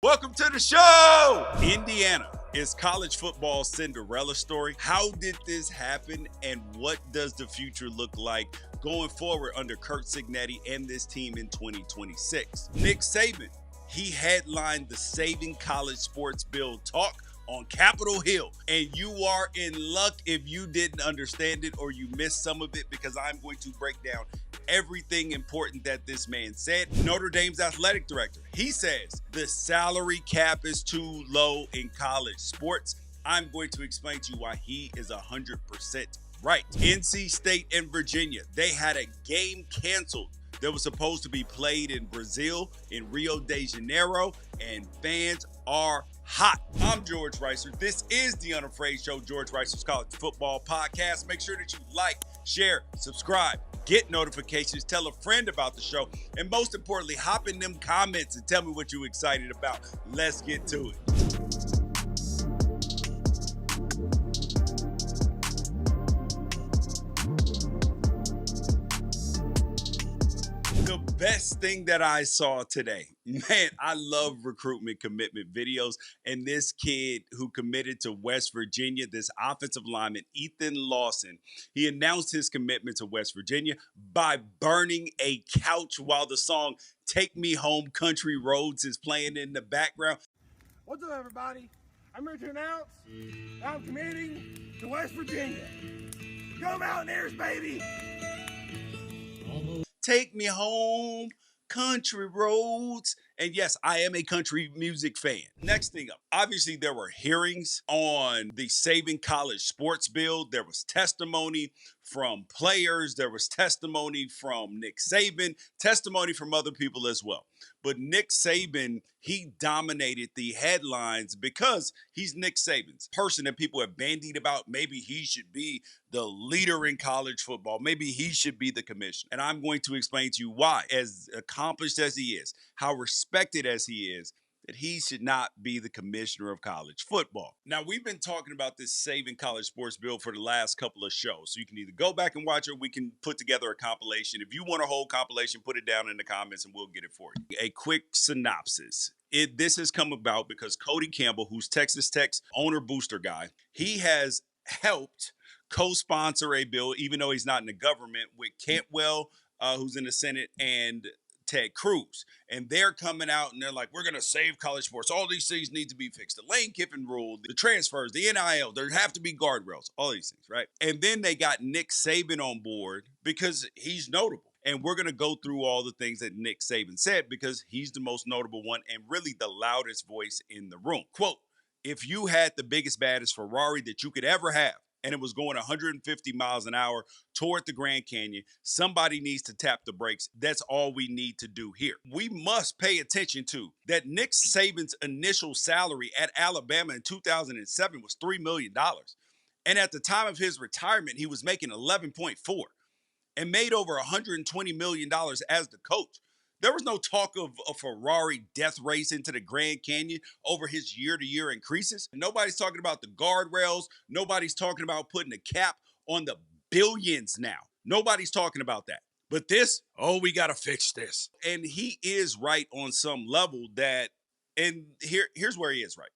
Welcome to the show! Indiana is college football's Cinderella story. How did this happen, and what does the future look like going forward under Kurt Cignetti and this team in 2026? Nick Saban, he headlined the Saving College Sports Bill talk on Capitol Hill, and you are in luck if you didn't understand it or you missed some of it, because I'm going to break down everything important that this man said. Notre Dame's athletic director, he says the salary cap is too low in college sports. I'm going to explain to you why he is 100% right. NC State and Virginia, they had a game canceled that was supposed to be played in Brazil, in Rio de Janeiro, and fans are hot. I'm George Wrighster. This is the Unafraid Show, George Wrighster's College Football Podcast. Make sure that you like, share, subscribe, get notifications, tell a friend about the show, and most importantly, hop in them comments and tell me what you're excited about. Let's get to it. The best thing that I saw today, man, I love recruitment commitment videos. And this kid who committed to West Virginia, this offensive lineman, Ethan Lawson, he announced his commitment to West Virginia by burning a couch while the song Take Me Home Country Roads is playing in the background. What's up, everybody? I'm here to announce that I'm committing to West Virginia. Go Mountaineers, baby! Take me home, country roads. And yes, I am a country music fan. Next thing up, obviously there were hearings on the Saving College Sports Bill. There was testimony from players. There was testimony from Nick Saban, testimony from other people as well. But Nick Saban, he dominated the headlines because he's Nick Saban's person that people have bandied about. Maybe he should be the leader in college football. Maybe he should be the commissioner. And I'm going to explain to you why, as accomplished as he is, how respected as he is, that he should not be the commissioner of college football. Now, we've been talking about this Saving College Sports Bill for the last couple of shows. So you can either go back and watch it, or we can put together a compilation. If you want a whole compilation, put it down in the comments and we'll get it for you. A quick synopsis. This has come about because Cody Campbell, who's Texas Tech's owner booster guy, he has helped co-sponsor a bill, even though he's not in the government, with Cantwell, who's in the Senate, and Ted Cruz. And they're coming out and they're like, we're going to save college sports. All these things need to be fixed. The Lane Kiffin rule, the transfers, the NIL, there have to be guardrails, all these things, right? And then they got Nick Saban on board because he's notable. And we're going to go through all the things that Nick Saban said because he's the most notable one and really the loudest voice in the room. Quote, if you had the biggest, baddest Ferrari that you could ever have, and it was going 150 miles an hour toward the Grand Canyon, somebody needs to tap the brakes. That's all we need to do here. We must pay attention to that Nick Saban's initial salary at Alabama in 2007 was $3 million. And at the time of his retirement, he was making 11.4 and made over $120 million as the coach. There was no talk of a Ferrari death race into the Grand Canyon over his year-to-year increases. Nobody's talking about the guardrails. Nobody's talking about putting a cap on the billions now. Nobody's talking about that. But this, we got to fix this. And he is right on some level that, and here's where he is right,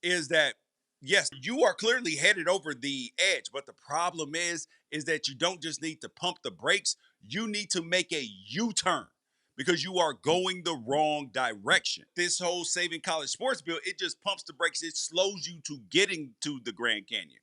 is that, yes, you are clearly headed over the edge, but the problem is that you don't just need to pump the brakes. You need to make a U-turn, because you are going the wrong direction. This whole Saving College Sports Bill, it just pumps the brakes. It slows you to getting to the Grand Canyon.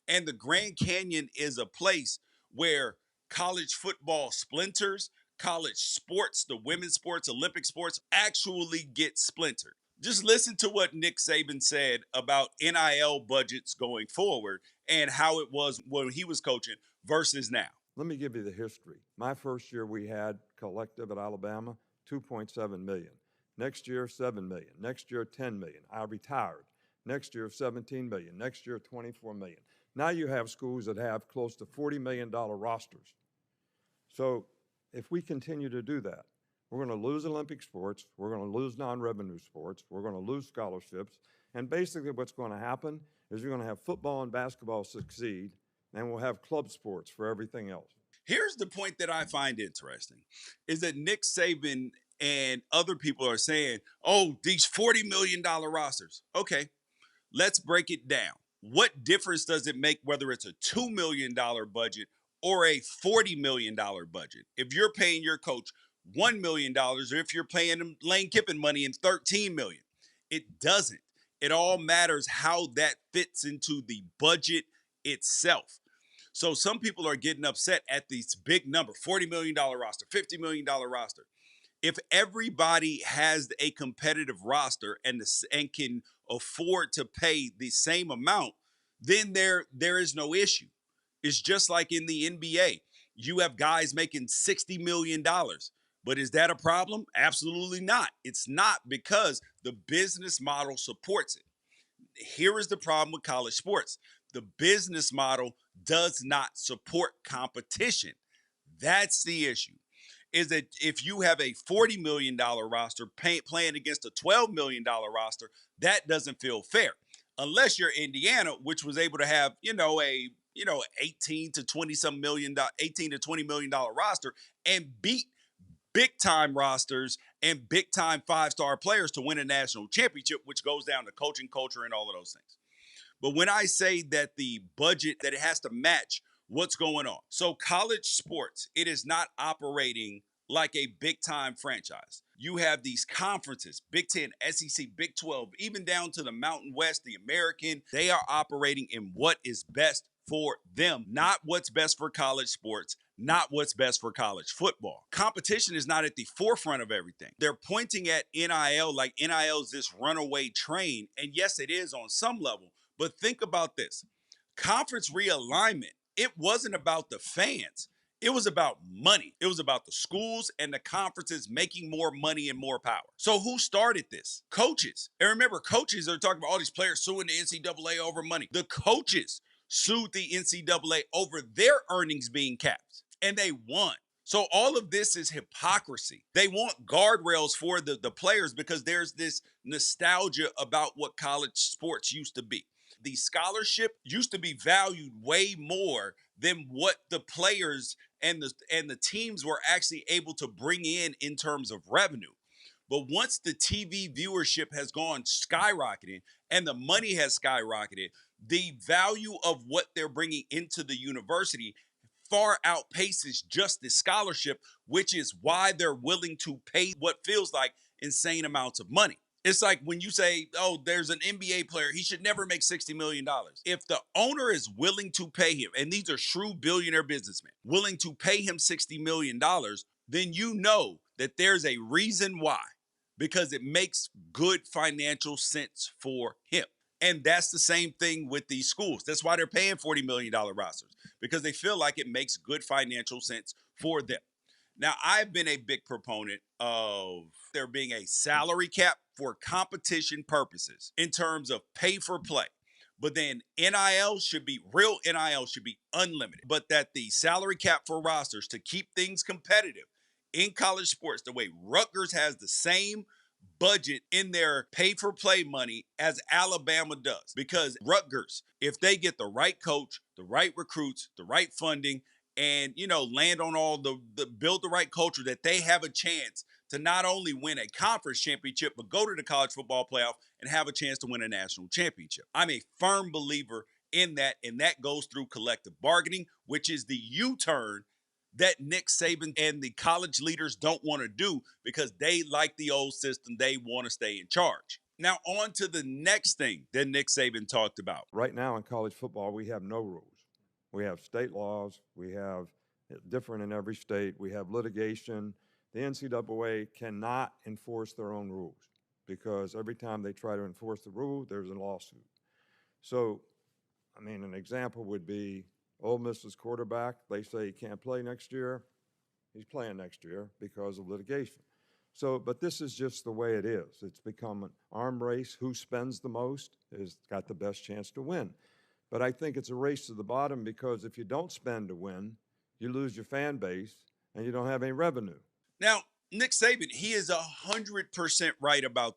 And the Grand Canyon is a place where college football splinters, college sports, the women's sports, Olympic sports, actually get splintered. Just listen to what Nick Saban said about NIL budgets going forward and how it was when he was coaching versus now. Let me give you the history. My first year we had collective at Alabama, $2.7 million. Next year, $7 million. Next year, $10 million. I retired. Next year, $17 million. Next year, $24 million. Now you have schools that have close to $40 million rosters. So if we continue to do that, we're going to lose Olympic sports. We're going to lose non-revenue sports. We're going to lose scholarships. And basically what's going to happen is you're going to have football and basketball succeed, and we'll have club sports for everything else. Here's the point that I find interesting, is that Nick Saban and other people are saying, oh, these $40 million rosters. Okay, let's break it down. What difference does it make whether it's a $2 million budget or a $40 million budget? If you're paying your coach $1 million or if you're paying him Lane Kiffin money in $13 million, it doesn't. It all matters how that fits into the budget itself. So some people are getting upset at these big number, $40 million roster, $50 million roster. If everybody has a competitive roster and can afford to pay the same amount, then there is no issue. It's just like in the NBA. You have guys making $60 million. But is that a problem? Absolutely not. It's not, because the business model supports it. Here is the problem with college sports. The business model does not support competition. That's the issue. Is that if you have a $40 million roster playing against a $12 million roster, that doesn't feel fair. Unless you're Indiana, which was able to have, a 18 to 20 some million, $18 to $20 million roster and beat big time rosters and big time 5-star players to win a national championship, which goes down to coaching, culture, and all of those things. But when I say that the budget, that it has to match what's going on. So college sports, it is not operating like a big time franchise. You have these conferences, Big 10, SEC, Big 12, even down to the Mountain West, the American. They are operating in what is best for them, not what's best for college sports, not what's best for college football. Competition is not at the forefront of everything. They're pointing at NIL like NIL is this runaway train. And yes, it is on some level. But think about this. Conference realignment, it wasn't about the fans. It was about money. It was about the schools and the conferences making more money and more power. So who started this? Coaches. And remember, coaches are talking about all these players suing the NCAA over money. The coaches sued the NCAA over their earnings being capped, and they won. So all of this is hypocrisy. They want guardrails for the players because there's this nostalgia about what college sports used to be. The scholarship used to be valued way more than what the players and the teams were actually able to bring in terms of revenue. But once the TV viewership has gone skyrocketing and the money has skyrocketed, the value of what they're bringing into the university far outpaces just the scholarship, which is why they're willing to pay what feels like insane amounts of money. It's like when you say, oh, there's an NBA player, he should never make $60 million. If the owner is willing to pay him, and these are shrewd billionaire businessmen, willing to pay him $60 million, then you know that there's a reason why, because it makes good financial sense for him. And that's the same thing with these schools. That's why they're paying $40 million rosters, because they feel like it makes good financial sense for them. Now, I've been a big proponent of there being a salary cap for competition purposes in terms of pay for play. But then NIL should be unlimited. But that the salary cap for rosters to keep things competitive in college sports, the way Rutgers has the same budget in their pay for play money as Alabama does. Because Rutgers, if they get the right coach, the right recruits, the right funding, and land on all the build the right culture, that they have a chance to not only win a conference championship, but go to the college football playoff and have a chance to win a national championship. I'm a firm believer in that, and that goes through collective bargaining, which is the U-turn that Nick Saban and the college leaders don't want to do because they like the old system. They want to stay in charge. Now, on to the next thing that Nick Saban talked about. Right now in college football, we have no rules. We have state laws. We have different in every state. We have litigation. The NCAA cannot enforce their own rules because every time they try to enforce the rule, there's a lawsuit. So, an example would be Ole Miss's quarterback. They say he can't play next year. He's playing next year because of litigation. So, but this is just the way it is. It's become an arm race. Who spends the most has got the best chance to win. But I think it's a race to the bottom because if you don't spend to win, you lose your fan base and you don't have any revenue. Now, Nick Saban, he is 100% right about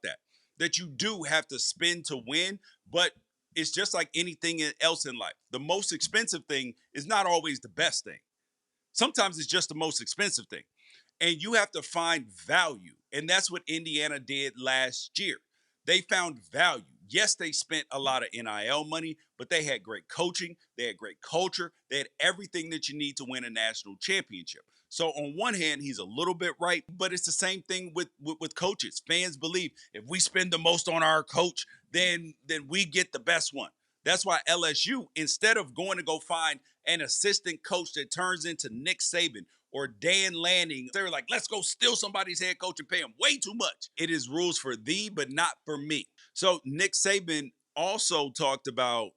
that you do have to spend to win, but it's just like anything else in life. The most expensive thing is not always the best thing. Sometimes it's just the most expensive thing. And you have to find value. And that's what Indiana did last year. They found value. Yes, they spent a lot of NIL money, but they had great coaching, they had great culture, they had everything that you need to win a national championship. So on one hand, he's a little bit right, but it's the same thing with coaches. Fans believe if we spend the most on our coach, then we get the best one. That's why LSU, instead of going to go find an assistant coach that turns into Nick Saban or Dan Lanning, they were like, let's go steal somebody's head coach and pay him way too much. It is rules for thee, but not for me. So Nick Saban also talked about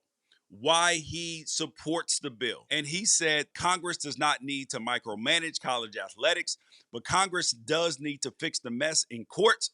why he supports the bill. And he said Congress does not need to micromanage college athletics, but Congress does need to fix the mess in courts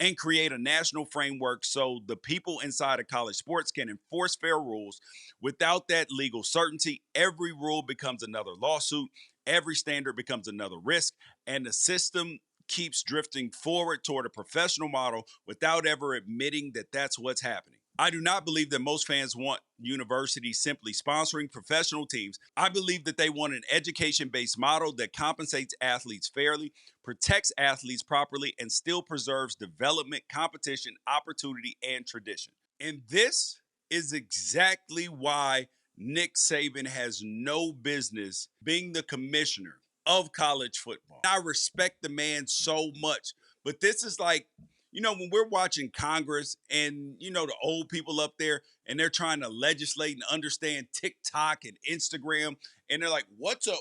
and create a national framework so the people inside of college sports can enforce fair rules. Without that legal certainty, every rule becomes another lawsuit, every standard becomes another risk, and the system keeps drifting forward toward a professional model without ever admitting that that's what's happening. I do not believe that most fans want universities simply sponsoring professional teams. I believe that they want an education-based model that compensates athletes fairly, protects athletes properly, and still preserves development, competition, opportunity, and tradition. And this is exactly why Nick Saban has no business being the commissioner of college football. I respect the man so much, but this is like, when we're watching Congress and, the old people up there and they're trying to legislate and understand TikTok and Instagram, and they're like, what's a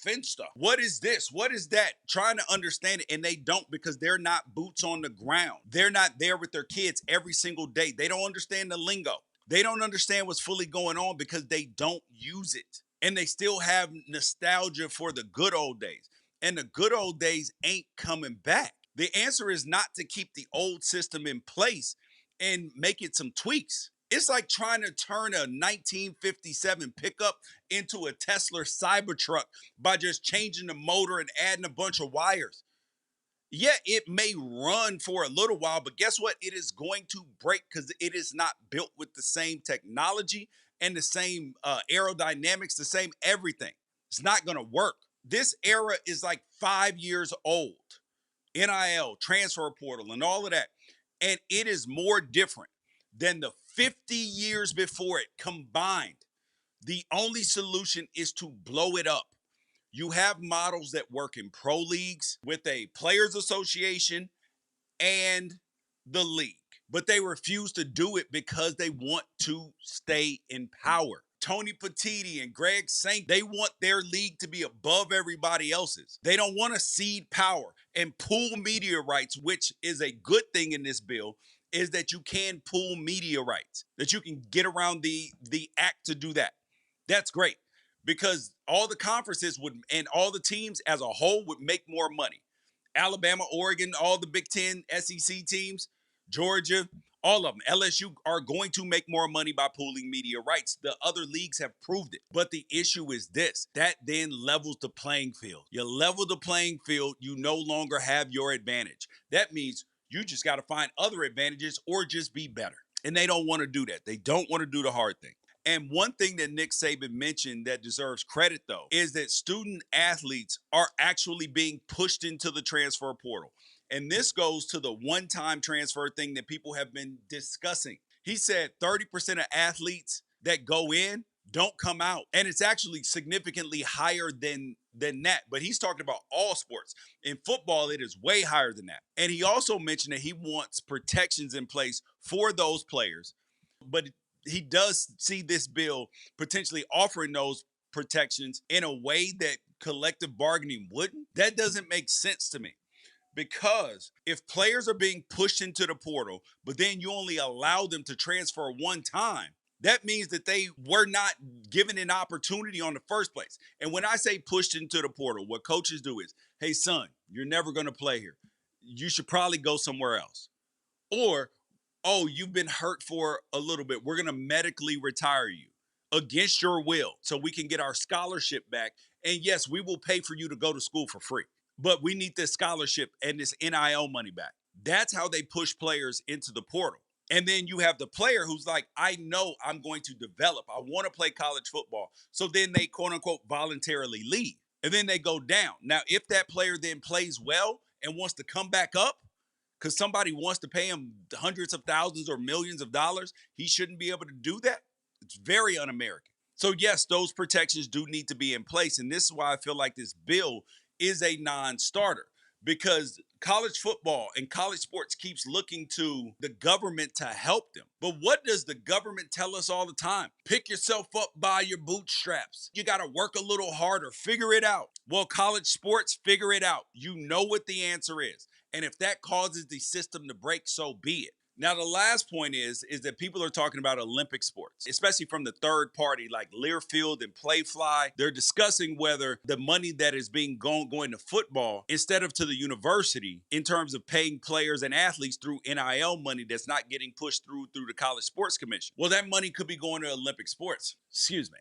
Finsta? What is this? What is that? Trying to understand it, and they don't, because they're not boots on the ground. They're not there with their kids every single day. They don't understand the lingo. They don't understand what's fully going on because they don't use it. And they still have nostalgia for the good old days. And the good old days ain't coming back. The answer is not to keep the old system in place and make it some tweaks. It's like trying to turn a 1957 pickup into a Tesla Cybertruck by just changing the motor and adding a bunch of wires. Yeah, it may run for a little while, but guess what? It is going to break because it is not built with the same technology and the same aerodynamics, the same everything. It's not going to work. This era is like 5 years old. NIL, transfer portal, and all of that. And it is more different than the 50 years before it combined. The only solution is to blow it up. You have models that work in pro leagues with a players association and the league, but they refuse to do it because they want to stay in power. Tony Petitti and Greg Sankey, they want their league to be above everybody else's. They don't want to cede power and pool media rights, which is a good thing in this bill, is that you can pool media rights, that you can get around the act to do that. That's great, because all the conferences would, and all the teams as a whole would make more money. Alabama, Oregon, all the Big Ten, SEC teams, Georgia, all of them, LSU are going to make more money by pooling media rights. The other leagues have proved it. But the issue is this: that then levels the playing field. You level the playing field, you no longer have your advantage. That means you just got to find other advantages or just be better. And they don't want to do that. They don't want to do the hard thing. And one thing that Nick Saban mentioned that deserves credit, though, is that student athletes are actually being pushed into the transfer portal. And this goes to the one-time transfer thing that people have been discussing. He said 30% of athletes that go in don't come out. And it's actually significantly higher than that. But he's talking about all sports. In football, it is way higher than that. And he also mentioned that he wants protections in place for those players. But he does see this bill potentially offering those protections in a way that collective bargaining wouldn't. That doesn't make sense to me. Because if players are being pushed into the portal, but then you only allow them to transfer one time, that means that they were not given an opportunity on the first place. And when I say pushed into the portal, what coaches do is, hey, son, you're never going to play here. You should probably go somewhere else. Or, oh, you've been hurt for a little bit. We're going to medically retire you against your will so we can get our scholarship back. And yes, we will pay for you to go to school for free, but we need this scholarship and this NIL money back. That's how they push players into the portal. And then you have the player who's like, I know I'm going to develop. I want to play college football. So then they, quote unquote, voluntarily leave. and then they go down. Now, if that player then plays well and wants to come back up, because somebody wants to pay him hundreds of thousands or millions of dollars, he shouldn't be able to do that. It's very un-American. So yes, those protections do need to be in place. And this is why I feel like this bill is a non-starter, because college football and college sports keeps looking to the government to help them. But what does the government tell us all the time? Pick yourself up by your bootstraps. You got to work a little harder. Figure it out. Well, college sports, figure it out. You know what the answer is. And if that causes the system to break, so be it. Now, the last point is that people are talking about Olympic sports, especially from the third party like Learfield and Playfly. They're discussing whether the money that is being going to football instead of to the university in terms of paying players and athletes through NIL money that's not getting pushed through the College Sports Commission. Well, that money could be going to Olympic sports. Excuse me.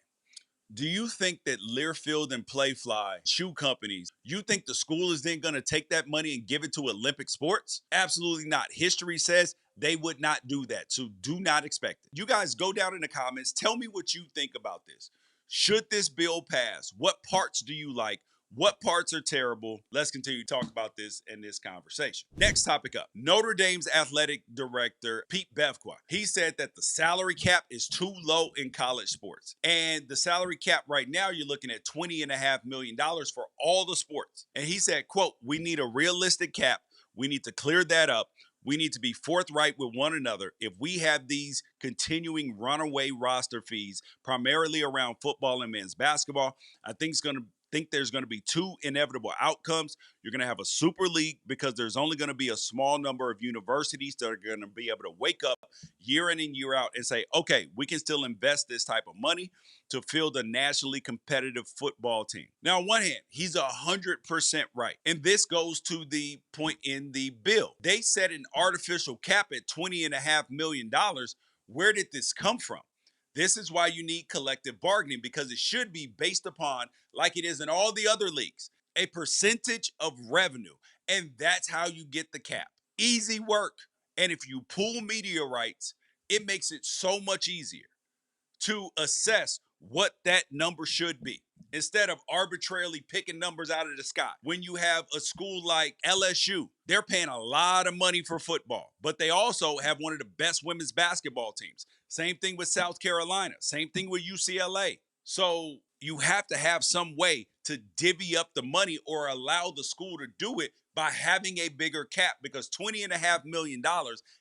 Do you think that Learfield and Playfly, shoe companies, you think the school is then going to take that money and give it to Olympic sports? Absolutely not. History says they would not do that. So do not expect it. You guys go down in the comments. Tell me what you think about this. Should this bill pass? What parts do you like? What parts are terrible? Let's continue to talk about this in this conversation. Next topic up. Notre Dame's athletic director, Pete Bevqua. He said that the salary cap is too low in college sports. And the salary cap right now, you're looking at $20.5 million for all the sports. And he said, quote, "We need a realistic cap. We need to clear that up. We need to be forthright with one another. If we have these continuing runaway roster fees, primarily around football and men's basketball, I think there's going to be two inevitable outcomes. You're going to have a super league because there's only going to be a small number of universities that are going to be able to wake up year in and year out and say, okay, we can still invest this type of money to field a nationally competitive football team. Now, on one hand, he's 100% right. And this goes to the point in the bill. They set an artificial cap at $20.5 million. Where did this come from? This is why you need collective bargaining, because it should be based upon, like it is in all the other leagues, a percentage of revenue. And that's how you get the cap. Easy work. And if you pool media rights, it makes it so much easier to assess what that number should be, instead of arbitrarily picking numbers out of the sky. When you have a school like LSU, they're paying a lot of money for football, but they also have one of the best women's basketball teams. Same thing with South Carolina. Same thing with UCLA. So you have to have some way to divvy up the money or allow the school to do it by having a bigger cap, because $20.5 million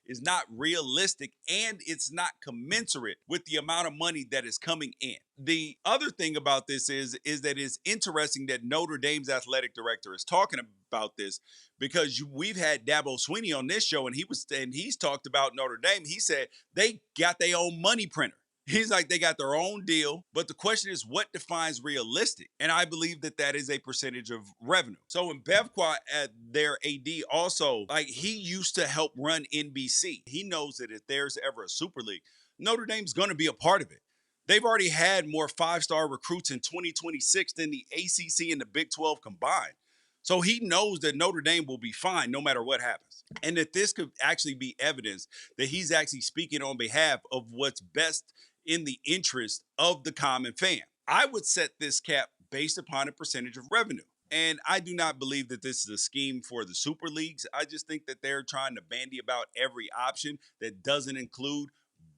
is not realistic and it's not commensurate with the amount of money that is coming in. The other thing about this is that it's interesting that Notre Dame's athletic director is talking about this, because we've had Dabo Swinney on this show, and he's talked about Notre Dame. He said they got their own money printer. He's like, they got their own deal. But the question is, what defines realistic? And I believe that is a percentage of revenue. So when Bevqua at their AD also, like, he used to help run NBC. He knows that if there's ever a super league, Notre Dame's going to be a part of it. They've already had more five-star recruits in 2026 than the ACC and the Big 12 combined. So he knows that Notre Dame will be fine no matter what happens. And that this could actually be evidence that he's actually speaking on behalf of what's best in the interest of the common fan. I would set this cap based upon a percentage of revenue. And I do not believe that this is a scheme for the super leagues. I just think that they're trying to bandy about every option that doesn't include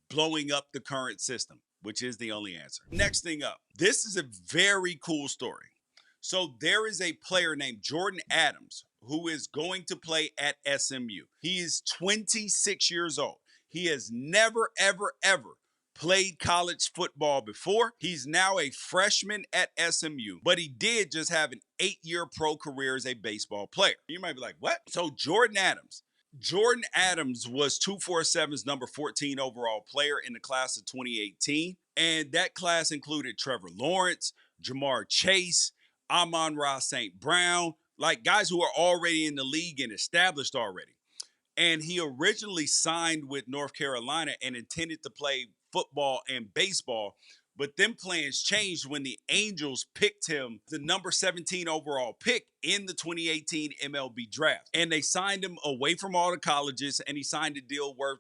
blowing up the current system, which is the only answer. Next thing up, this is a very cool story. So there is a player named Jordan Adams who is going to play at SMU. He is 26 years old. He has never, ever, ever played college football before. He's now a freshman at SMU, but he did just have an 8-year pro career as a baseball player. You might be like, what? So Jordan Adams was 247's number 14 overall player in the class of 2018. And that class included Trevor Lawrence, Jamar Chase, Amon-Ra St. Brown, like guys who are already in the league and established already. And he originally signed with North Carolina and intended to play football and baseball, but then plans changed when the Angels picked him the number 17 overall pick in the 2018 MLB draft. And they signed him away from all the colleges, and he signed a deal worth,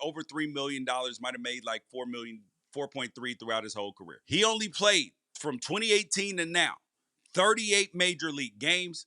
over $3 million, might have made like 4.3 throughout his whole career. He only played from 2018 to now 38 major league games,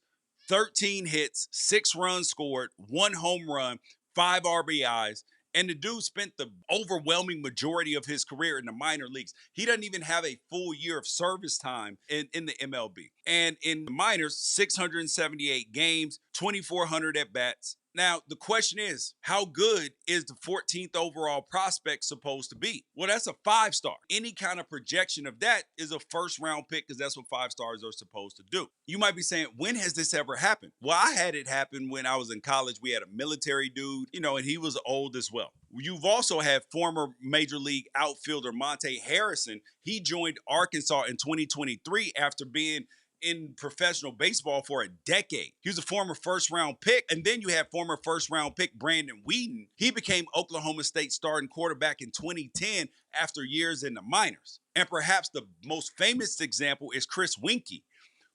13 hits, 6 runs scored, 1 home run, 5 RBIs. And the dude spent the overwhelming majority of his career in the minor leagues. He doesn't even have a full year of service time in the MLB. And in the minors, 678 games, 2,400 at-bats. Now, the question is, how good is the 14th overall prospect supposed to be? Well, that's a 5-star. Any kind of projection of that is a first-round pick because that's what 5-stars are supposed to do. You might be saying, when has this ever happened? Well, I had it happen when I was in college. We had a military dude, and he was old as well. You've also had former Major League outfielder Monte Harrison. He joined Arkansas in 2023 after being in professional baseball for a decade. He was a former first-round pick, and then you have former first-round pick Brandon Whedon. He became Oklahoma State starting quarterback in 2010 after years in the minors. And perhaps the most famous example is Chris Winkie,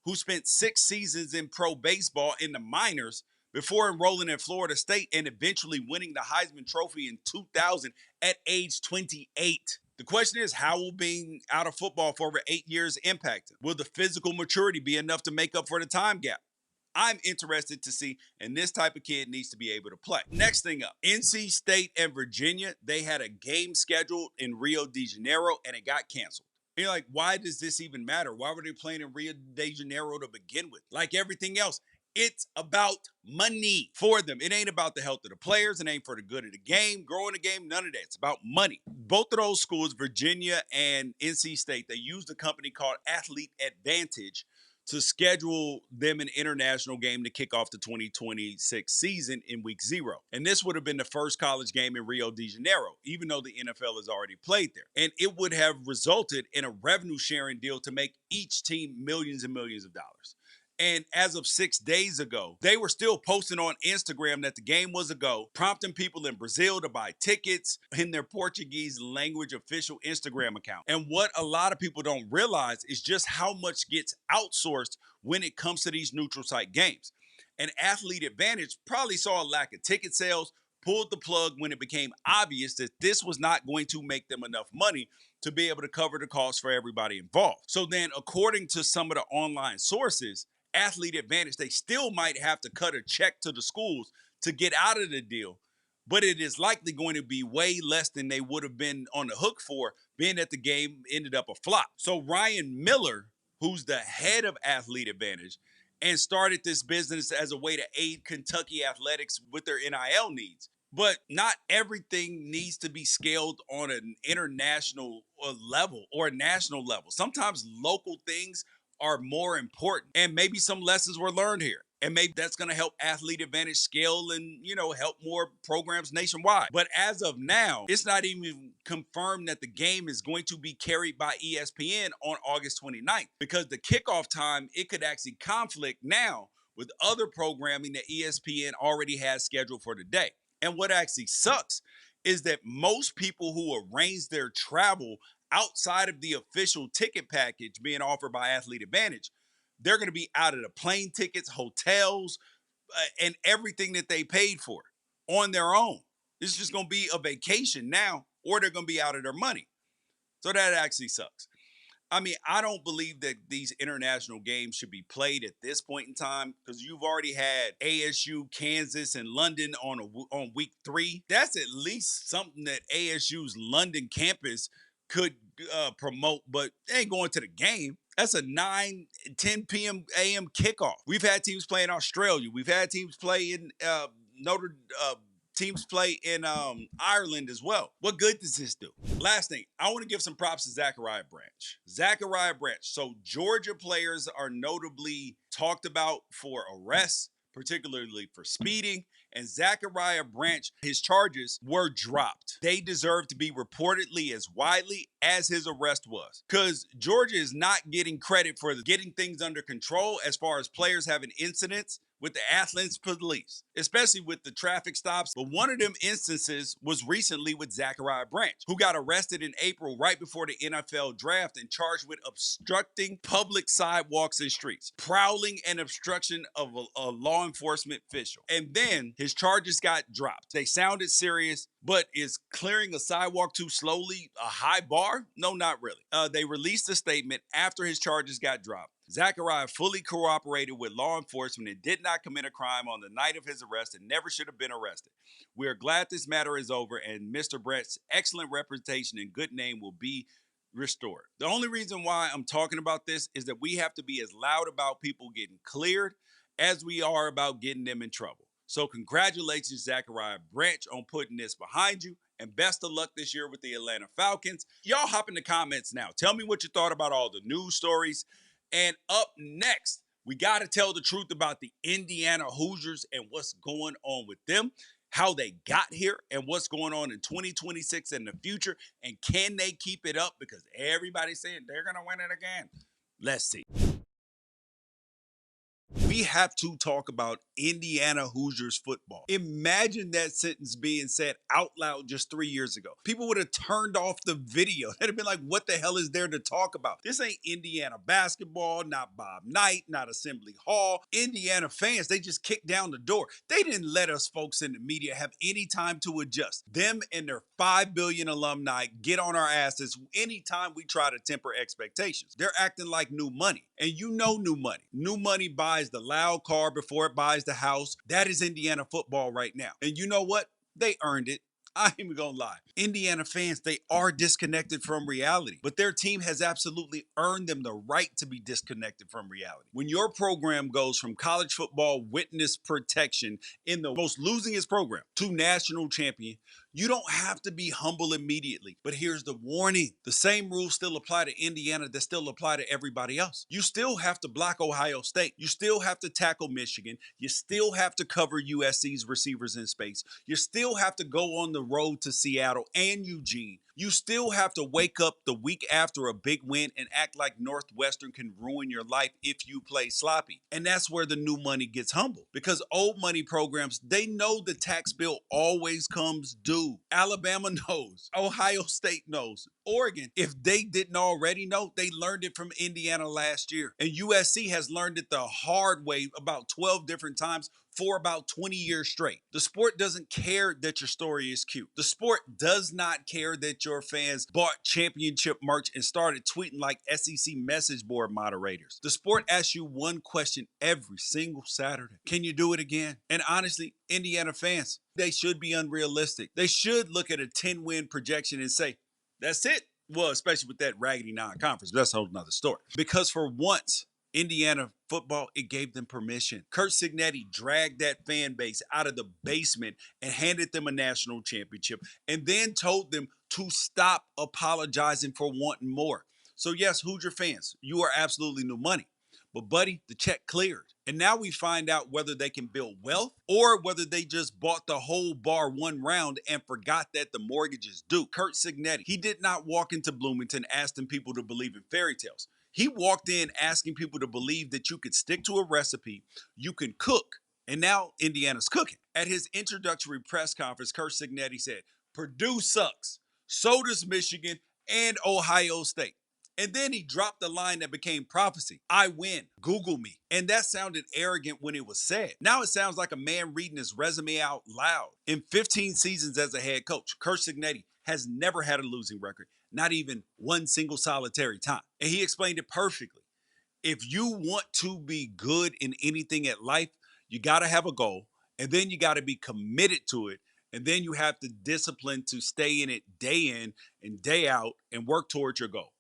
who spent 6 seasons in pro baseball in the minors before enrolling at Florida State and eventually winning the Heisman Trophy in 2000 at age 28. The question is, how will being out of football for over 8 years impact him? Will the physical maturity be enough to make up for the time gap? I'm interested to see, and this type of kid needs to be able to play. Next thing up, NC State and Virginia, they had a game scheduled in Rio de Janeiro, and it got canceled. And you're like, why does this even matter? Why were they playing in Rio de Janeiro to begin with? Like everything else, it's about money for them. It ain't about the health of the players. It ain't for the good of the game, growing the game, none of that. It's about money. Both of those schools, Virginia and NC State, they used a company called Athlete Advantage to schedule them an international game to kick off the 2026 season in week 0. And this would have been the first college game in Rio de Janeiro, even though the NFL has already played there. And it would have resulted in a revenue sharing deal to make each team millions and millions of dollars. And as of 6 days ago, they were still posting on Instagram that the game was a go, prompting people in Brazil to buy tickets in their Portuguese language official Instagram account. And what a lot of people don't realize is just how much gets outsourced when it comes to these neutral site games. And Athlete Advantage probably saw a lack of ticket sales, pulled the plug when it became obvious that this was not going to make them enough money to be able to cover the cost for everybody involved. So then, according to some of the online sources, Athlete Advantage, they still might have to cut a check to the schools to get out of the deal, but it is likely going to be way less than they would have been on the hook for, being that the game ended up a flop. So Ryan Miller, who's the head of Athlete Advantage, and started this business as a way to aid Kentucky athletics with their NIL needs. But not everything needs to be scaled on an international level or a national level. Sometimes local things are more important, and maybe some lessons were learned here, and maybe that's going to help Athlete Advantage scale and help more programs nationwide. But as of now, it's not even confirmed that the game is going to be carried by ESPN on August 29th, because the kickoff time, it could actually conflict now with other programming that ESPN already has scheduled for the day. And what actually sucks is that most people who arrange their travel outside of the official ticket package being offered by Athlete Advantage, they're going to be out of the plane tickets, hotels, and everything that they paid for on their own. This is just going to be a vacation now, or they're going to be out of their money. So that actually sucks. I mean, I don't believe that these international games should be played at this point in time, because you've already had ASU, Kansas, and London on week 3. That's at least something that ASU's London campus could promote, but they ain't going to the game. That's a 10 p.m. a.m. kickoff. We've had teams play in Australia. We've had teams play in Ireland as well. What good does this do? Last thing, I want to give some props to Zachariah Branch. Zachariah Branch. So Georgia players are notably talked about for arrests, particularly for speeding. And Zachariah Branch, his charges were dropped. They deserve to be reportedly as widely as his arrest was, because Georgia is not getting credit for getting things under control as far as players having incidents with the Athens police, especially with the traffic stops. But one of them instances was recently with Zachariah Branch, who got arrested in April right before the NFL draft and charged with obstructing public sidewalks and streets, prowling and obstruction of a law enforcement official. And then his charges got dropped. They sounded serious, but is clearing a sidewalk too slowly a high bar? No, not really. They released a statement after his charges got dropped. Zachariah fully cooperated with law enforcement and did not commit a crime on the night of his arrest and never should have been arrested. We are glad this matter is over and Mr. Brett's excellent reputation and good name will be restored. The only reason why I'm talking about this is that we have to be as loud about people getting cleared as we are about getting them in trouble. So congratulations, Zachariah Branch, on putting this behind you, and best of luck this year with the Atlanta Falcons. Y'all hop in the comments now. Tell me what you thought about all the news stories. And up next, we got to tell the truth about the Indiana Hoosiers and what's going on with them, how they got here, and what's going on in 2026 and the future, and can they keep it up? Because everybody's saying they're going to win it again. Let's see. We have to talk about Indiana Hoosiers football. Imagine that sentence being said out loud just 3 years ago. People would have turned off the video. They'd have been like, what the hell is there to talk about? This ain't Indiana basketball, not Bob Knight, not Assembly Hall. Indiana fans, they just kicked down the door. They didn't let us folks in the media have any time to adjust. Them and their 5 billion alumni get on our asses anytime we try to temper expectations. They're acting like new money. And you know new money. New money buys the loud car before it buys the house. That is Indiana football right now. And you know what? They earned it. I ain't even gonna lie. Indiana fans, they are disconnected from reality, but their team has absolutely earned them the right to be disconnected from reality. When your program goes from college football witness protection in the most losingest program to national champion, you don't have to be humble immediately. But here's the warning. The same rules still apply to Indiana that still apply to everybody else. You still have to block Ohio State. You still have to tackle Michigan. You still have to cover USC's receivers in space. You still have to go on the road to Seattle and Eugene. You still have to wake up the week after a big win and act like Northwestern can ruin your life if you play sloppy. And that's where the new money gets humble, because old money programs, they know the tax bill always comes due. Alabama knows. Ohio State knows. Oregon, if they didn't already know, they learned it from Indiana last year. And USC has learned it the hard way about 12 different times for about 20 years straight. The sport doesn't care that your story is cute. The sport does not care that your fans bought championship merch and started tweeting like SEC message board moderators. The sport asks you one question every single Saturday. Can you do it again? And honestly, Indiana fans, they should be unrealistic. They should look at a 10-win projection and say, that's it. Well, especially with that raggedy non-conference. That's a whole nother story. Because for once, Indiana football, it gave them permission. Kurt Cignetti dragged that fan base out of the basement and handed them a national championship and then told them to stop apologizing for wanting more. So yes, Hoosier fans, you are absolutely new money. But buddy, the check cleared. And now we find out whether they can build wealth or whether they just bought the whole bar one round and forgot that the mortgage is due. Kurt Cignetti, he did not walk into Bloomington asking people to believe in fairy tales. He walked in asking people to believe that you could stick to a recipe, you can cook, and now Indiana's cooking. At his introductory press conference, Kurt Cignetti said, Purdue sucks, so does Michigan and Ohio State. And then he dropped the line that became prophecy. I win. Google me. And that sounded arrogant when it was said. Now it sounds like a man reading his resume out loud. In 15 seasons as a head coach, Kurt Cignetti has never had a losing record, not even one single solitary time. And he explained it perfectly. If you want to be good in anything at life, you got to have a goal, and then you got to be committed to it. And then you have the discipline to stay in it day in and day out and work towards your goal.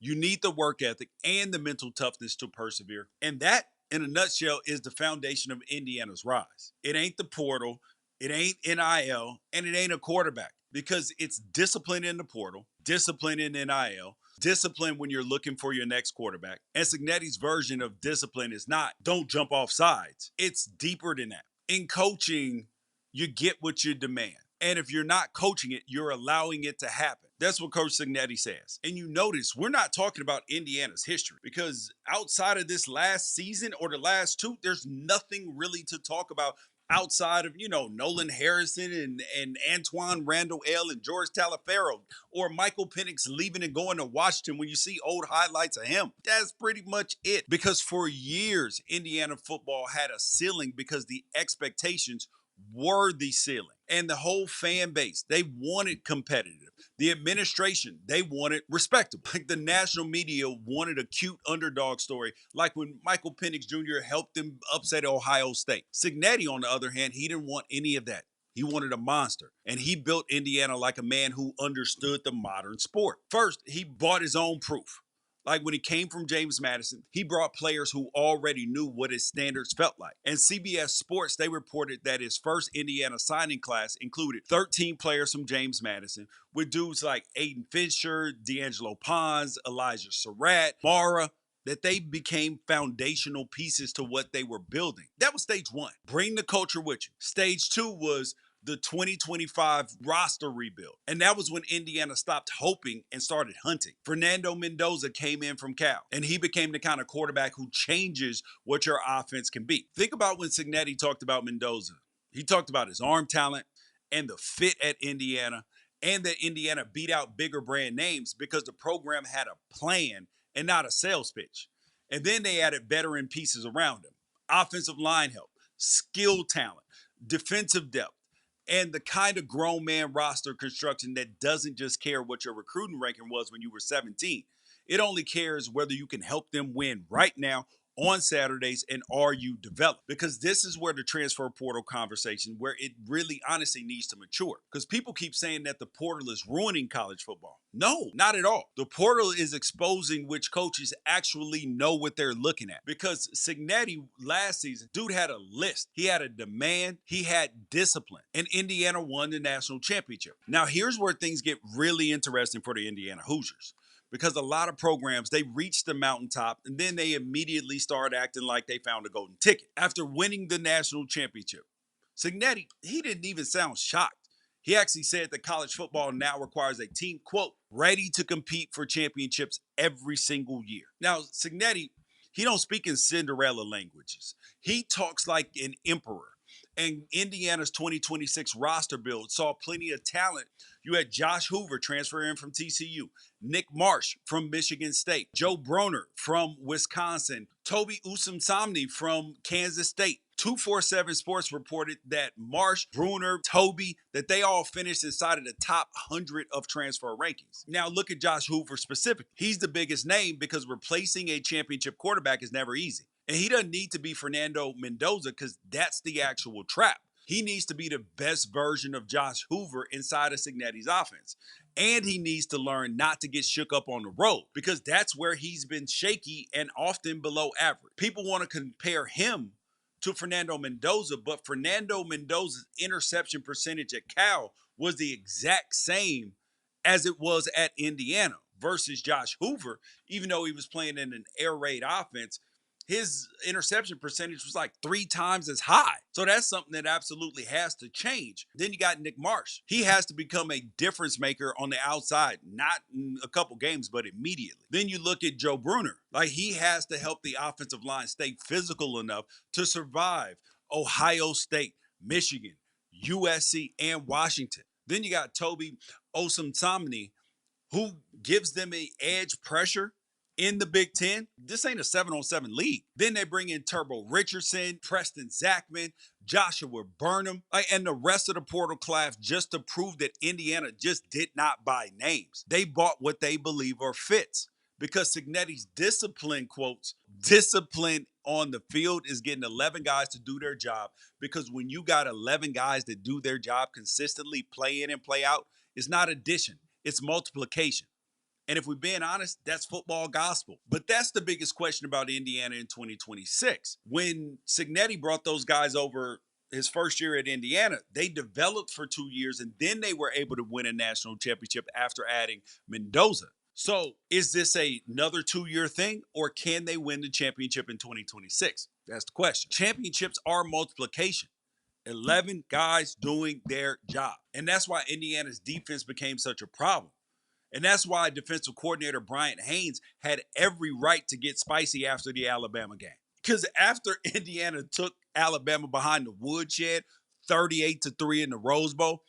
You need the work ethic and the mental toughness to persevere. And that, in a nutshell, is the foundation of Indiana's rise. It ain't the portal, it ain't NIL, and it ain't a quarterback, because it's discipline in the portal, discipline in NIL, discipline when you're looking for your next quarterback. And Cignetti's version of discipline is not don't jump off sides. It's deeper than that. In coaching, you get what you demand. And if you're not coaching it, you're allowing it to happen. That's what Coach Cignetti says. And you notice we're not talking about Indiana's history, because outside of this last season or the last two, there's nothing really to talk about outside of, Nolan Harrison and Antoine Randall L. and George Taliaferro, or Michael Penix leaving and going to Washington when you see old highlights of him. That's pretty much it. Because for years, Indiana football had a ceiling because the expectations were the ceiling. And the whole fan base, they wanted competitive. The administration, they wanted respectable. Like the national media wanted a cute underdog story, like when Michael Penix Jr. helped them upset Ohio State. Cignetti, on the other hand, he didn't want any of that. He wanted a monster, and he built Indiana like a man who understood the modern sport. First, he bought his own proof. Like when he came from James Madison, he brought players who already knew what his standards felt like. And CBS Sports, they reported that his first Indiana signing class included 13 players from James Madison, with dudes like Aiden Fincher, D'Angelo Pons, Elijah Surratt, Mara, that they became foundational pieces to what they were building. That was stage one. Bring the culture with you. Stage two was the 2025 roster rebuild. And that was when Indiana stopped hoping and started hunting. Fernando Mendoza came in from Cal, and he became the kind of quarterback who changes what your offense can be. Think about when Cignetti talked about Mendoza. He talked about his arm talent and the fit at Indiana, and that Indiana beat out bigger brand names because the program had a plan and not a sales pitch. And then they added veteran pieces around him. Offensive line help, skill talent, defensive depth, and the kind of grown man roster construction that doesn't just care what your recruiting ranking was when you were 17. It only cares whether you can help them win right now on Saturdays, and are you developed? Because this is where the transfer portal conversation, where it really honestly needs to mature. Because people keep saying that the portal is ruining college football. No, not at all. The portal is exposing which coaches actually know what they're looking at. Because Cignetti last season, dude had a list. He had a demand. He had discipline. And Indiana won the national championship. Now, here's where things get really interesting for the Indiana Hoosiers. Because a lot of programs, they reach the mountaintop and then they immediately start acting like they found a golden ticket. After winning the national championship, Cignetti, he didn't even sound shocked. He actually said that college football now requires a team, quote, ready to compete for championships every single year. Now, Cignetti, he don't speak in Cinderella languages. He talks like an emperor. And Indiana's 2026 roster build saw plenty of talent. You had Josh Hoover transfer in from TCU, Nick Marsh from Michigan State, Joe Broner from Wisconsin, Toby Osunsanmi from Kansas State. 247 Sports reported that Marsh, Bruner, Toby, that they all finished inside of the top 100 of transfer rankings. Now look at Josh Hoover specifically. He's the biggest name because replacing a championship quarterback is never easy. And he doesn't need to be Fernando Mendoza because that's the actual trap. He needs to be the best version of Josh Hoover inside of Cignetti's offense. And he needs to learn not to get shook up on the road because that's where he's been shaky and often below average. People want to compare him to Fernando Mendoza, but Fernando Mendoza's interception percentage at Cal was the exact same as it was at Indiana versus Josh Hoover, even though he was playing in an air raid offense. His interception percentage was like 3 times as high. So that's something that absolutely has to change. Then you got Nick Marsh. He has to become a difference maker on the outside, not in a couple games, but immediately. Then you look at Joe Bruner. Like he has to help the offensive line stay physical enough to survive Ohio State, Michigan, USC, and Washington. Then you got Toby Osunsanmi, who gives them an edge pressure in the Big Ten. This ain't a 7-on-7 league. Then they bring in Turbo Richardson, Preston Zachman, Joshua Burnham, and the rest of the portal class just to prove that Indiana just did not buy names. They bought what they believe are fits. Because Cignetti's discipline, quotes, discipline on the field is getting 11 guys to do their job. Because when you got 11 guys that do their job consistently, play in and play out, it's not addition, it's multiplication. And if we're being honest, that's football gospel. But that's the biggest question about Indiana in 2026. When Cignetti brought those guys over his first year at Indiana, they developed for 2 years, and then they were able to win a national championship after adding Mendoza. So is this another 2-year thing, or can they win the championship in 2026? That's the question. Championships are multiplication. 11 guys doing their job. And that's why Indiana's defense became such a problem. And that's why defensive coordinator Bryant Haynes had every right to get spicy after the Alabama game. Because after Indiana took Alabama behind the woodshed, 38-3 in the Rose Bowl,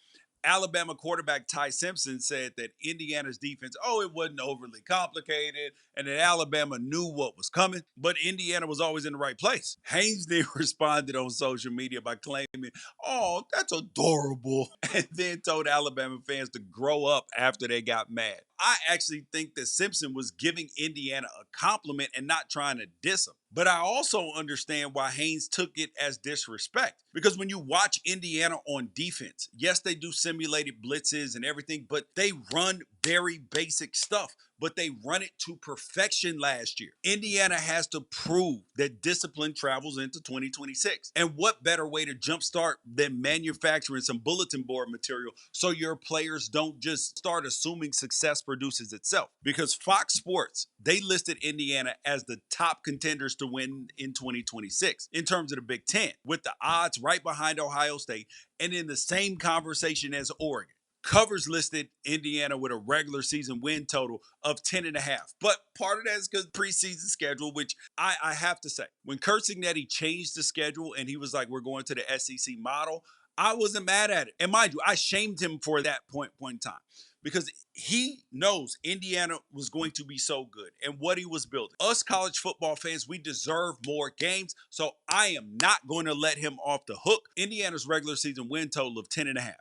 Alabama quarterback Ty Simpson said that Indiana's defense, it wasn't overly complicated and that Alabama knew what was coming, but Indiana was always in the right place. Haynes then responded on social media by claiming, "Oh, that's adorable," and then told Alabama fans to grow up after they got mad. I actually think that Simpson was giving Indiana a compliment and not trying to diss them. But I also understand why Haynes took it as disrespect. Because when you watch Indiana on defense, yes, they do simulated blitzes and everything, but they run very basic stuff. But they run it to perfection last year. Indiana has to prove that discipline travels into 2026. And what better way to jumpstart than manufacturing some bulletin board material so your players don't just start assuming success produces itself? Because Fox Sports, they listed Indiana as the top contenders to win in 2026 in terms of the Big Ten, with the odds right behind Ohio State and in the same conversation as Oregon. Covers listed Indiana with a regular season win total of 10.5. But part of that is because preseason schedule, which I have to say, when Kurt Cignetti changed the schedule and he was like, we're going to the SEC model, I wasn't mad at it. And mind you, I shamed him for that point in time because he knows Indiana was going to be so good and what he was building. Us college football fans, we deserve more games, so I am not going to let him off the hook. Indiana's regular season win total of 10.5.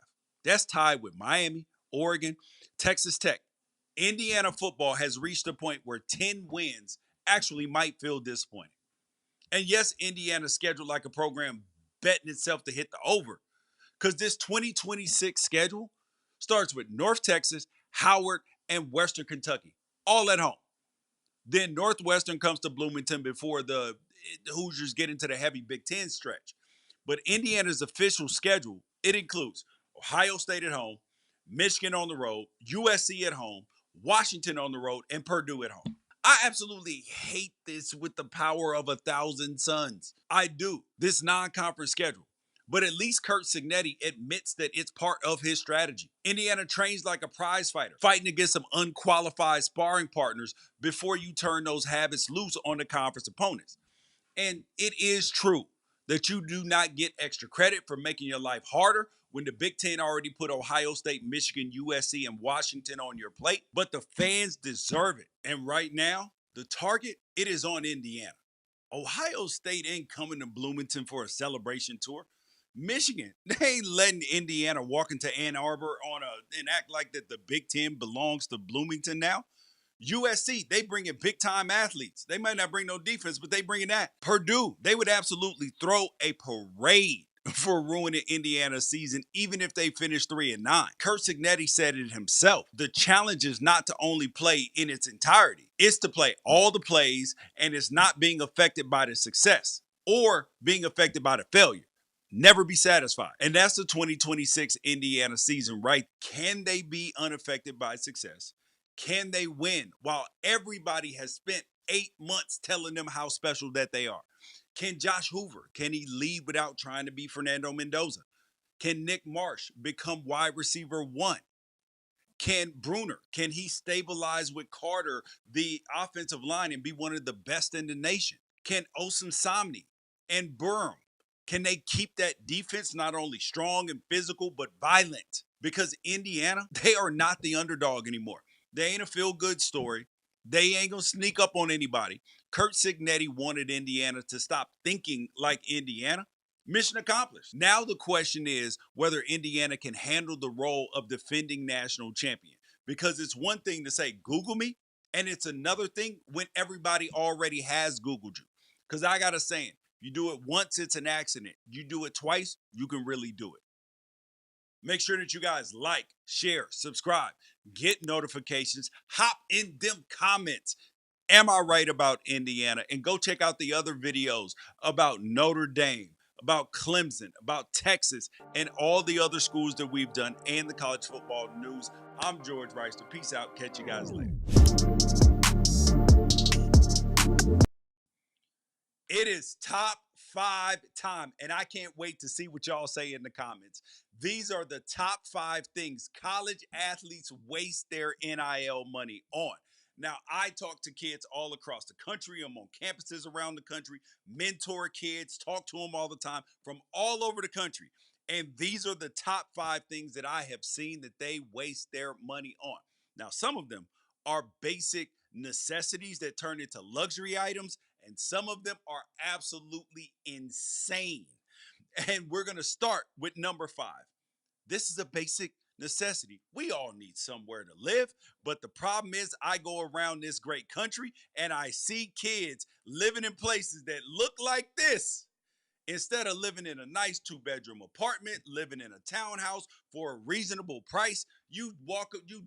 That's tied with Miami, Oregon, Texas Tech. Indiana football has reached a point where 10 wins actually might feel disappointing. And yes, Indiana's scheduled like a program betting itself to hit the over, because this 2026 schedule starts with North Texas, Howard, and Western Kentucky, all at home. Then Northwestern comes to Bloomington before the Hoosiers get into the heavy Big Ten stretch. But Indiana's official schedule, it includes Ohio State at home, Michigan on the road, USC at home, Washington on the road, and Purdue at home. I absolutely hate this with the power of 1,000 suns. I do, this non-conference schedule. But at least Kurt Cignetti admits that it's part of his strategy. Indiana trains like a prize fighter, fighting against some unqualified sparring partners before you turn those habits loose on the conference opponents. And it is true that you do not get extra credit for making your life harder when the Big Ten already put Ohio State, Michigan, USC, and Washington on your plate. But the fans deserve it. And right now, the target, it is on Indiana. Ohio State ain't coming to Bloomington for a celebration tour. Michigan, they ain't letting Indiana walk into Ann Arbor and act like that the Big Ten belongs to Bloomington now. USC, they bring in big time athletes. They might not bring no defense, but they bring in that. Purdue, they would absolutely throw a parade for ruining Indiana's season, even if they finish 3-9. Kurt Cignetti said it himself. The challenge is not to only play in its entirety. It's to play all the plays, and it's not being affected by the success or being affected by the failure. Never be satisfied. And that's the 2026 Indiana season, right? Can they be unaffected by success? Can they win while everybody has spent 8 months telling them how special that they are? Can Josh Hoover, can he lead without trying to be Fernando Mendoza? Can Nick Marsh become wide receiver 1? Can Bruner, can he stabilize with Carter, the offensive line, and be one of the best in the nation? Can Osunsanmi and Burham, can they keep that defense not only strong and physical, but violent? Because Indiana, they are not the underdog anymore. They ain't a feel-good story. They ain't going to sneak up on anybody. Kurt Cignetti wanted Indiana to stop thinking like Indiana. Mission accomplished. Now the question is whether Indiana can handle the role of defending national champion. Because it's one thing to say, Google me, and it's another thing when everybody already has Googled you. Because I got a saying, you do it once, it's an accident. You do it twice, you can really do it. Make sure that you guys like, share, subscribe, get notifications, hop in them comments. Am I right about Indiana? And go check out the other videos about Notre Dame, about Clemson, about Texas, and all the other schools that we've done and the college football news. I'm George Wrighster. Peace out. Catch you guys later. It is top 5 time, and I can't wait to see what y'all say in the comments. These are the top 5 things college athletes waste their NIL money on. Now, I talk to kids all across the country. I'm on campuses around the country, mentor kids, talk to them all the time from all over the country. And these are the top 5 things that I have seen that they waste their money on. Now, some of them are basic necessities that turn into luxury items, and some of them are absolutely insane. And we're going to start with number 5. This is a basic necessity. We all need somewhere to live, but the problem is I go around this great country and I see kids living in places that look like this. Instead of living in a nice 2-bedroom apartment, living in a townhouse for a reasonable price, you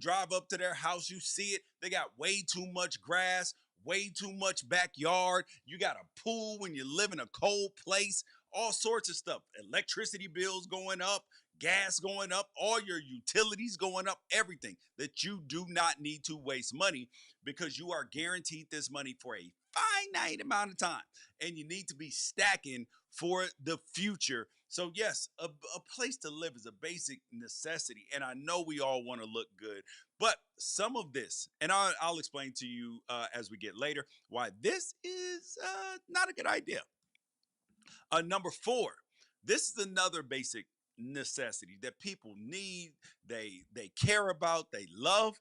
drive up to their house, you see it. They got way too much grass, way too much backyard. You got a pool when you live in a cold place, all sorts of stuff. Electricity bills going up, gas going up, all your utilities going up, everything that you do not need to waste money because you are guaranteed this money for a finite amount of time and you need to be stacking for the future. So yes, a place to live is a basic necessity, and I know we all want to look good, but some of this, and I'll explain to you as we get later why this is not a good idea. Number 4, this is another basic necessity that people need, they care about, they love.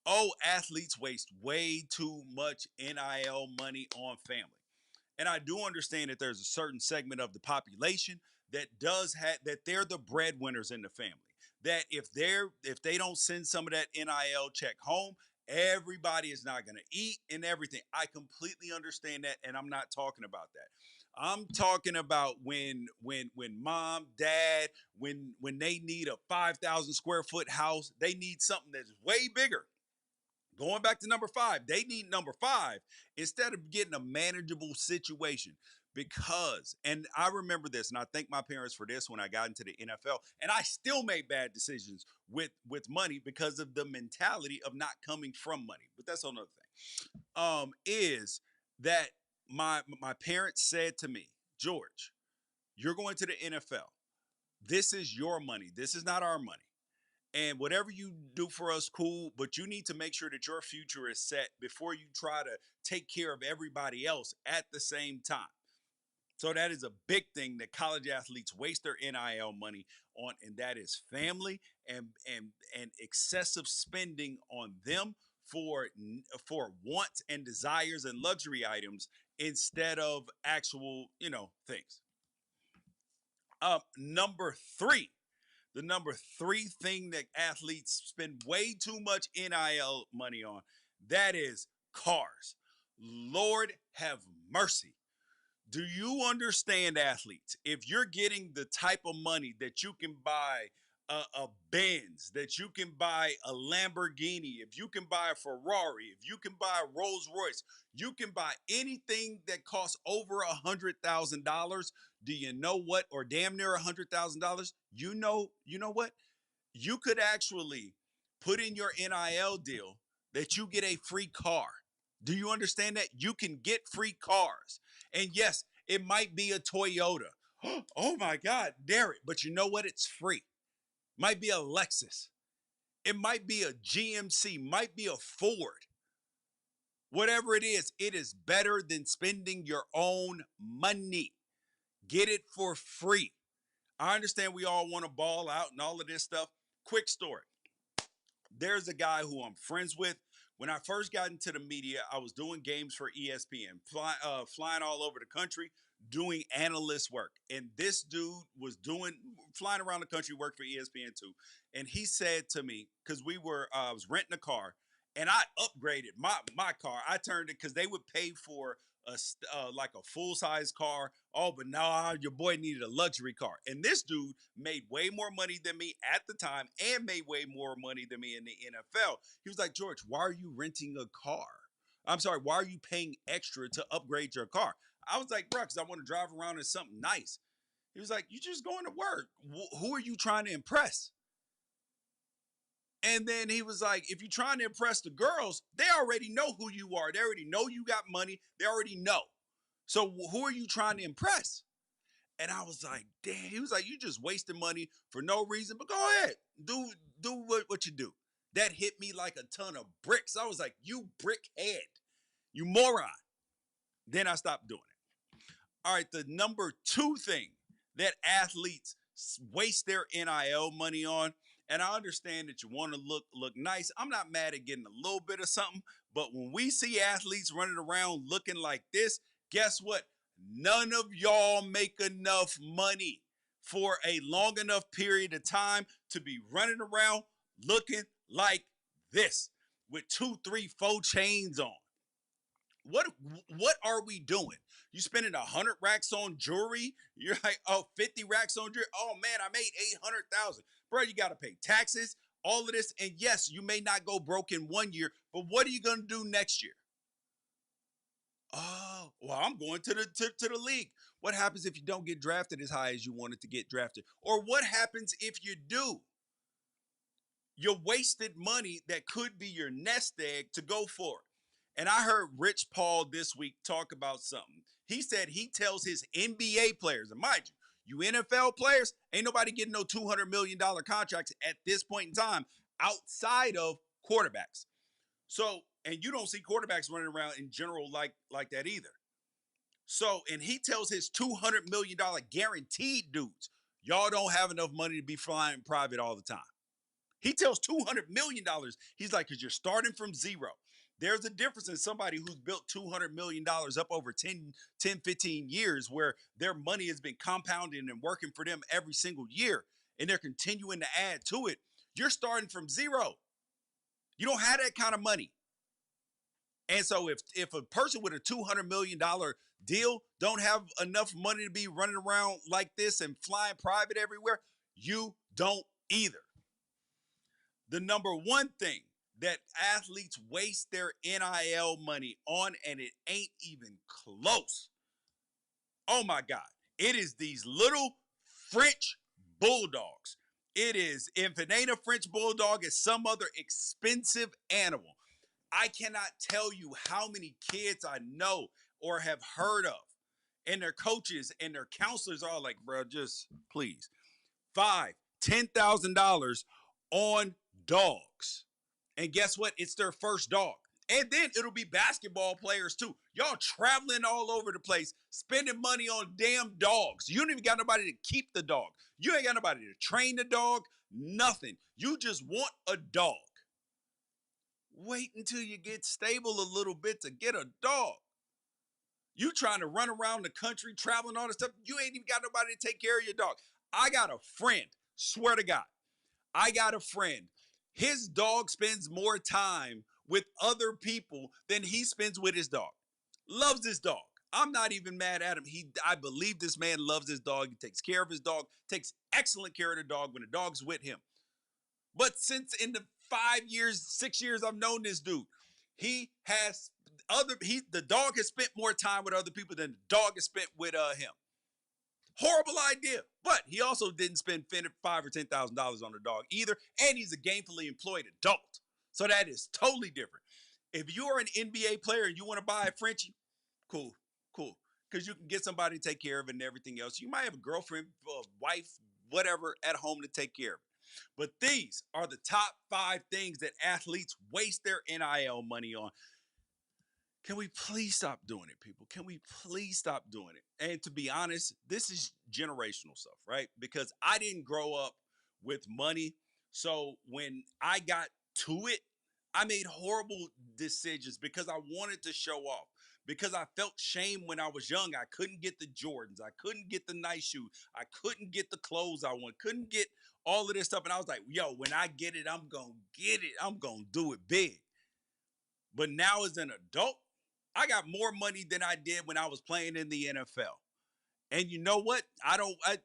Oh, athletes waste way too much NIL money on family. And I do understand that there's a certain segment of the population that does have that they're the breadwinners in the family. That if they don't send some of that NIL check home, everybody is not going to eat and everything. I completely understand that, and I'm not talking about that. I'm talking about when mom, dad, when they need a 5,000 square foot house, they need something that's way bigger. Going back to number 5, they need number 5 instead of getting a manageable situation. Because, and I remember this, and I thank my parents for this when I got into the NFL, and I still made bad decisions with money because of the mentality of not coming from money. But that's another thing. Is that my parents said to me, George, you're going to the NFL. This is your money. This is not our money. And whatever you do for us, cool, but you need to make sure that your future is set before you try to take care of everybody else at the same time. So that is a big thing that college athletes waste their NIL money on, and that is family and excessive spending on them for wants and desires and luxury items instead of actual, things. Number 3, the number 3 thing that athletes spend way too much NIL money on, that is cars. Lord have mercy. Do you understand, athletes? If you're getting the type of money that you can buy a Benz, that you can buy a Lamborghini, if you can buy a Ferrari, if you can buy a Rolls Royce, you can buy anything that costs over $100,000. Do you know what? Or damn near $100,000. You know what? You could actually put in your NIL deal that you get a free car. Do you understand that? You can get free cars. And yes, it might be a Toyota. Oh my God, dare it. But you know what? It's free. Might be a Lexus. It might be a GMC, might be a Ford. Whatever it is better than spending your own money. Get it for free. I understand we all want to ball out and all of this stuff. Quick story. There's a guy who I'm friends with. When I first got into the media, I was doing games for ESPN, flying all over the country, doing analyst work. And this dude was flying around the country, worked for ESPN too. And he said to me, because I was renting a car, and I upgraded my car. I turned it because they would pay for like a full size car. Oh, but nah, your boy needed a luxury car. And this dude made way more money than me at the time and made way more money than me in the NFL. He was like, George, why are you renting a car? I'm sorry, why are you paying extra to upgrade your car? I was like, bro, because I want to drive around in something nice. He was like, you just going to work. Who are you trying to impress? And then he was like, if you're trying to impress the girls, they already know who you are. They already know you got money. They already know. So who are you trying to impress? And I was like, damn. He was like, you just wasting money for no reason. But go ahead. Do what you do. That hit me like a ton of bricks. I was like, you brickhead. You moron. Then I stopped doing it. All right, the number 2 thing that athletes waste their NIL money on. And I understand that you want to look nice. I'm not mad at getting a little bit of something, but when we see athletes running around looking like this, guess what? None of y'all make enough money for a long enough period of time to be running around looking like this with 2, 3, 4 chains on. What are we doing? You spending 100 racks on jewelry? You're like, oh, 50 racks on jewelry. Oh man, I made 800,000. Bro, you got to pay taxes, all of this. And yes, you may not go broke in 1 year, but what are you going to do next year? Oh, well, I'm going to the league. What happens if you don't get drafted as high as you wanted to get drafted? Or what happens if you do? You wasted money that could be your nest egg to go for it. And I heard Rich Paul this week talk about something. He said he tells his NBA players, and mind you, you NFL players, ain't nobody getting no $200 million contracts at this point in time outside of quarterbacks. So, and you don't see quarterbacks running around in general like that either. So, and he tells his $200 million guaranteed dudes, y'all don't have enough money to be flying private all the time. He tells $200 million. He's like, because you're starting from zero. There's a difference in somebody who's built $200 million up over 10, 15 years where their money has been compounding and working for them every single year, and they're continuing to add to it. You're starting from zero. You don't have that kind of money. And so if a person with a $200 million deal don't have enough money to be running around like this and flying private everywhere, you don't either. The number one thing that athletes waste their NIL money on, and it ain't even close. Oh my God. It is these little French bulldogs. It is, if it ain't a French bulldog, it's some other expensive animal. I cannot tell you how many kids I know or have heard of, and their coaches and their counselors are like, bro, just please, $5,000, $10,000 on dogs. And guess what? It's their first dog. And then it'll be basketball players too. Y'all traveling all over the place, spending money on damn dogs. You don't even got nobody to keep the dog. You ain't got nobody to train the dog, nothing. You just want a dog. Wait until you get stable a little bit to get a dog. You trying to run around the country, traveling all this stuff. You ain't even got nobody to take care of your dog. I got a friend, swear to God. I got a friend. His dog spends more time with other people than he spends with his dog. Loves his dog. I'm not even mad at him. I believe this man loves his dog. He takes care of his dog, takes excellent care of the dog when the dog's with him. But since in the 5 years, 6 years I've known this dude, the dog has spent more time with other people than the dog has spent with him. Horrible idea. But he also didn't spend $5,000 or $10,000 on the dog either. And he's a gainfully employed adult. So that is totally different. If you're an NBA player and you want to buy a Frenchie, cool. Because you can get somebody to take care of it and everything else. You might have a girlfriend, a wife, whatever at home to take care of it. But these are the top 5 things that athletes waste their NIL money on. Can we please stop doing it, people? Can we please stop doing it? And to be honest, this is generational stuff, right? Because I didn't grow up with money. So when I got to it, I made horrible decisions because I wanted to show off. Because I felt shame when I was young. I couldn't get the Jordans. I couldn't get the nice shoes. I couldn't get the clothes I want. Couldn't get all of this stuff. And I was like, yo, when I get it, I'm going to get it. I'm going to do it big. But now as an adult, I got more money than I did when I was playing in the NFL. And you know what?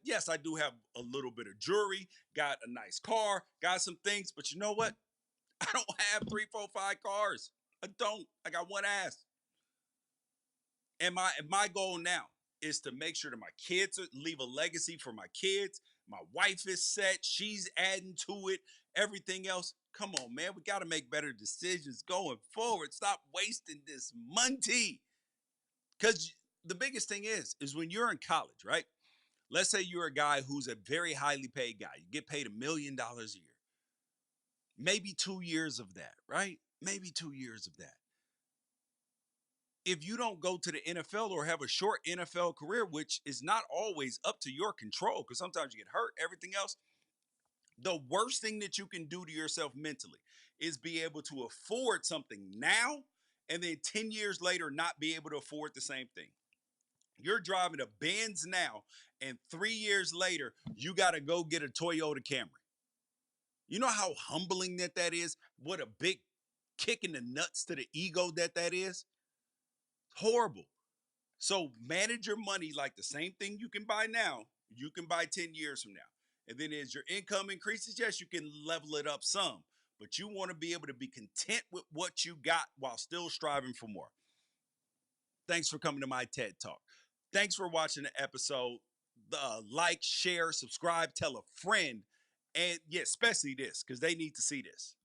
Yes, I do have a little bit of jewelry, got a nice car, got some things, but you know what? I don't have 3, 4, 5 cars. I don't. I got one ass. And my goal now is to make sure that my kids leave a legacy for my kids. My wife is set. She's adding to it. Everything else. Come on, man. We got to make better decisions going forward. Stop wasting this money. Because the biggest thing is when you're in college, right? Let's say you're a guy who's a very highly paid guy. You get paid $1 million a year. Maybe 2 years of that, right? Maybe 2 years of that. if you don't go to the NFL or have a short NFL career, which is not always up to your control, because sometimes you get hurt, everything else, the worst thing that you can do to yourself mentally is be able to afford something now and then 10 years later not be able to afford the same thing. You're driving a Benz now, and 3 years later, you got to go get a Toyota Camry. You know how humbling that is? What a big kick in the nuts to the ego that is? Horrible. So manage your money like the same thing you can buy now, you can buy 10 years from now. And then as your income increases, yes, you can level it up some, but you want to be able to be content with what you got while still striving for more. Thanks for coming to my TED Talk. Thanks for watching the episode. Like, share, subscribe, tell a friend, and yeah, especially this, because they need to see this.